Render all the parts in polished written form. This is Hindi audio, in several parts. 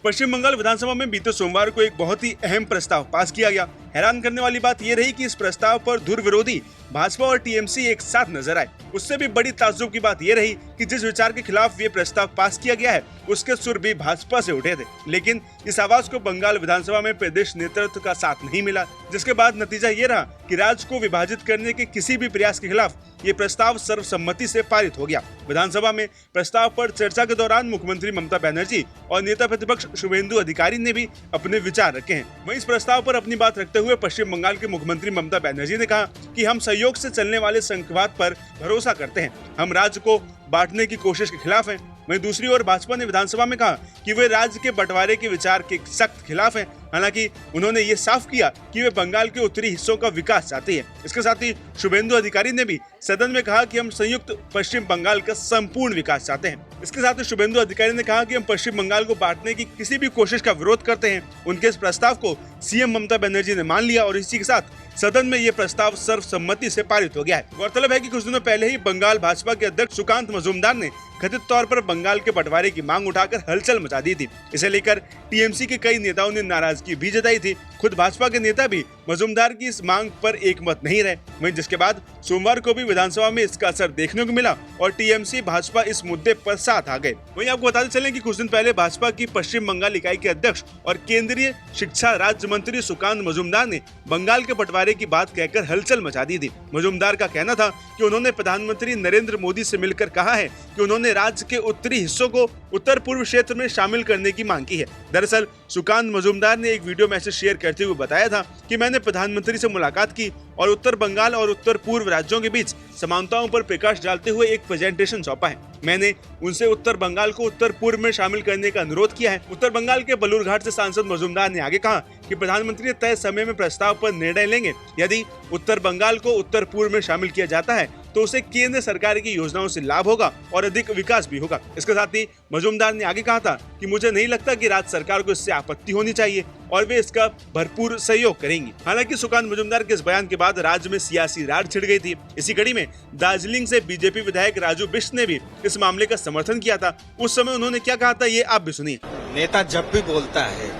पश्चिम बंगाल विधानसभा में बीते सोमवार को एक बहुत ही अहम प्रस्ताव पास किया गया। हैरान करने वाली बात यह रही कि इस प्रस्ताव पर धुर विरोधी भाजपा और टीएमसी एक साथ नजर आए। उससे भी बड़ी ताज्जुब की बात यह रही कि जिस विचार के खिलाफ ये प्रस्ताव पास किया गया है उसके सुर भी भाजपा से उठे थे, लेकिन इस आवाज को बंगाल विधानसभा में प्रदेश नेतृत्व का साथ नहीं मिला, जिसके बाद नतीजा ये रहा कि राज्य को विभाजित करने के किसी भी प्रयास के खिलाफ ये प्रस्ताव सर्वसम्मति से पारित हो गया। विधानसभा में प्रस्ताव पर चर्चा के दौरान मुख्यमंत्री ममता बनर्जी और नेता प्रतिपक्ष शुभेंदु अधिकारी ने भी अपने विचार रखे हैं। वहीं इस प्रस्ताव पर अपनी बात रखते हुए पश्चिम बंगाल के मुख्यमंत्री ममता बनर्जी ने कहा कि हम सहयोग से चलने वाले संघवाद पर भरोसा करते हैं, हम राज्य को बांटने की कोशिश के खिलाफ हैं। वहीं दूसरी ओर भाजपा ने विधानसभा में कहा कि वे राज्य के बंटवारे के विचार के सख्त खिलाफ हैं। हालांकि उन्होंने ये साफ किया कि वे बंगाल के उत्तरी हिस्सों का विकास चाहती है। इसके साथ ही शुभेंदु अधिकारी ने भी सदन में कहा कि हम संयुक्त पश्चिम बंगाल का संपूर्ण विकास चाहते हैं। इसके साथ ही शुभेंदु अधिकारी ने कहा कि हम पश्चिम बंगाल को बांटने की किसी भी कोशिश का विरोध करते हैं। उनके इस प्रस्ताव को सीएम ममता बनर्जी ने मान लिया और इसी के साथ सदन में ये प्रस्ताव सर्वसम्मति से पारित हो गया है। गौरतलब है कि कुछ दिनों पहले ही बंगाल भाजपा के अध्यक्ष सुकांत मजूमदार ने कथित तौर पर बंगाल के बंटवारे की मांग उठाकर हलचल मचा दी थी। इसे लेकर टीएमसी के कई नेताओं ने नाराजगी भी जताई थी। खुद भाजपा के नेता भी मजूमदार की इस मांग पर एकमत नहीं रहे। वहीं जिसके बाद सोमवार को भी विधानसभा में इसका असर देखने को मिला और टीएमसी भाजपा इस मुद्दे पर साथ आ गए। वहीं आपको बताते चलें कि कुछ दिन पहले भाजपा की पश्चिम बंगाल इकाई के अध्यक्ष और केंद्रीय शिक्षा राज्य मंत्री सुकांत मजूमदार ने बंगाल के बंटवारे की बात कहकर हलचल मचा दी थी। मजूमदार का कहना था कि उन्होंने प्रधानमंत्री नरेंद्र मोदी से मिलकर कहा है कि उन्होंने राज्य के उत्तरी हिस्सों को उत्तर पूर्व क्षेत्र में शामिल करने की मांग की है। दरअसल सुकांत मजूमदार ने एक वीडियो मैसेज शेयर करते हुए बताया था कि मैंने प्रधानमंत्री से मुलाकात की और उत्तर बंगाल और उत्तर पूर्व राज्यों के बीच समानताओं पर प्रकाश डालते हुए एक प्रेजेंटेशन सौंपा है। मैंने उनसे उत्तर बंगाल को उत्तर पूर्व में शामिल करने का अनुरोध किया है। उत्तर बंगाल के बलूरघाट से सांसद मजूमदार ने आगे कहा कि प्रधानमंत्री तय समय में प्रस्ताव पर निर्णय लेंगे। यदि उत्तर बंगाल को उत्तर पूर्व में शामिल किया जाता है तो उसे केंद्र सरकार की योजनाओं से लाभ होगा और अधिक विकास भी होगा। इसके साथ ही मजूमदार ने आगे कहा था कि मुझे नहीं लगता कि राज्य सरकार को इससे आपत्ति होनी चाहिए और वे इसका भरपूर सहयोग करेंगी। हालांकि सुकांत मजूमदार के इस बयान के बाद राज्य में सियासी रार छिड़ गई थी। इसी कड़ी में दार्जिलिंग से बीजेपी विधायक राजू बिष्ट ने भी इस मामले का समर्थन किया था। उस समय उन्होंने क्या कहा था, ये आप भी सुनिए। नेता जब भी बोलता है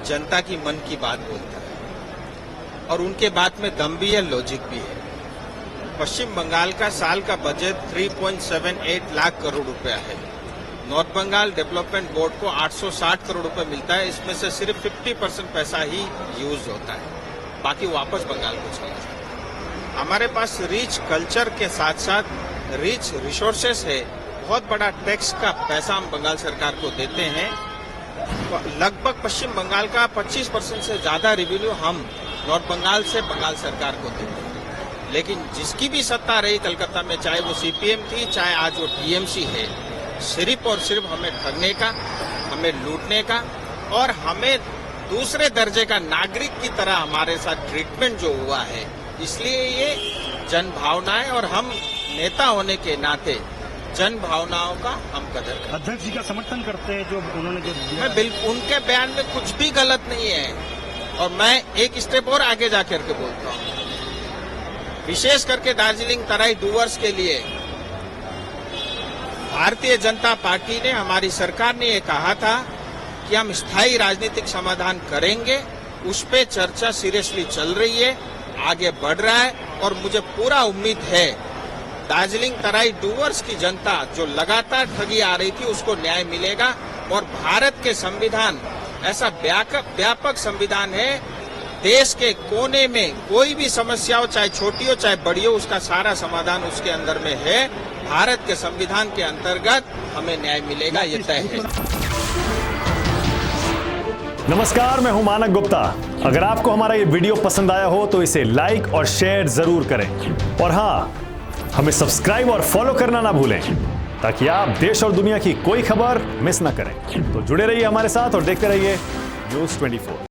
जनता की मन की बात बोलता है और उनके बात में दम भी है, लॉजिक भी है। पश्चिम बंगाल का साल का बजट 3.78 लाख करोड़ रुपया है। नॉर्थ बंगाल डेवलपमेंट बोर्ड को 860 करोड़ रुपए मिलता है। इसमें से सिर्फ 50% पैसा ही यूज होता है, बाकी वापस बंगाल को चला जाता है। हमारे पास रिच कल्चर के साथ साथ रिच रिसोर्सेस है। बहुत बड़ा टैक्स का पैसा हम बंगाल सरकार को देते हैं। लगभग पश्चिम बंगाल का 25% से ज्यादा रेवेन्यू हम नॉर्थ बंगाल से बंगाल सरकार को देते हैं। लेकिन जिसकी भी सत्ता रही कलकत्ता में, चाहे वो सीपीएम थी चाहे आज वो टीएमसी है, सिर्फ और सिर्फ हमें ठगने का, हमें लूटने का और हमें दूसरे दर्जे का नागरिक की तरह हमारे साथ ट्रीटमेंट जो हुआ है, इसलिए ये जन भावनाएं और हम नेता होने के नाते जन भावनाओं का हम कदर करते हैं। अध्यक्ष जी का समर्थन करते हैं जो उन्होंने जो दिया। मैं बिल्कुल उनके बयान में कुछ भी गलत नहीं है और मैं एक स्टेप और आगे जाकर के बोलता हूँ। विशेष करके दार्जिलिंग तराई डूवर्स के लिए भारतीय जनता पार्टी ने, हमारी सरकार ने ये कहा था कि हम स्थायी राजनीतिक समाधान करेंगे। उस पे चर्चा सीरियसली चल रही है, आगे बढ़ रहा है और मुझे पूरा उम्मीद है दार्जिलिंग तराई डूवर्स की जनता जो लगातार ठगी आ रही थी उसको न्याय मिलेगा। और भारत के संविधान ऐसा व्यापक संविधान है, देश के कोने में कोई भी समस्या हो, चाहे छोटी हो चाहे बड़ी हो, उसका सारा समाधान उसके अंदर में है। भारत के संविधान के अंतर्गत हमें न्याय मिलेगा, ये तय है। नमस्कार, मैं हूं मानक गुप्ता। अगर आपको हमारा ये वीडियो पसंद आया हो तो इसे लाइक और शेयर जरूर करें और हाँ, हमें सब्सक्राइब और फॉलो करना ना भूलें ताकि आप देश और दुनिया की कोई खबर मिस ना करें। तो जुड़े रहिए हमारे साथ और देखते रहिए न्यूज़ 24।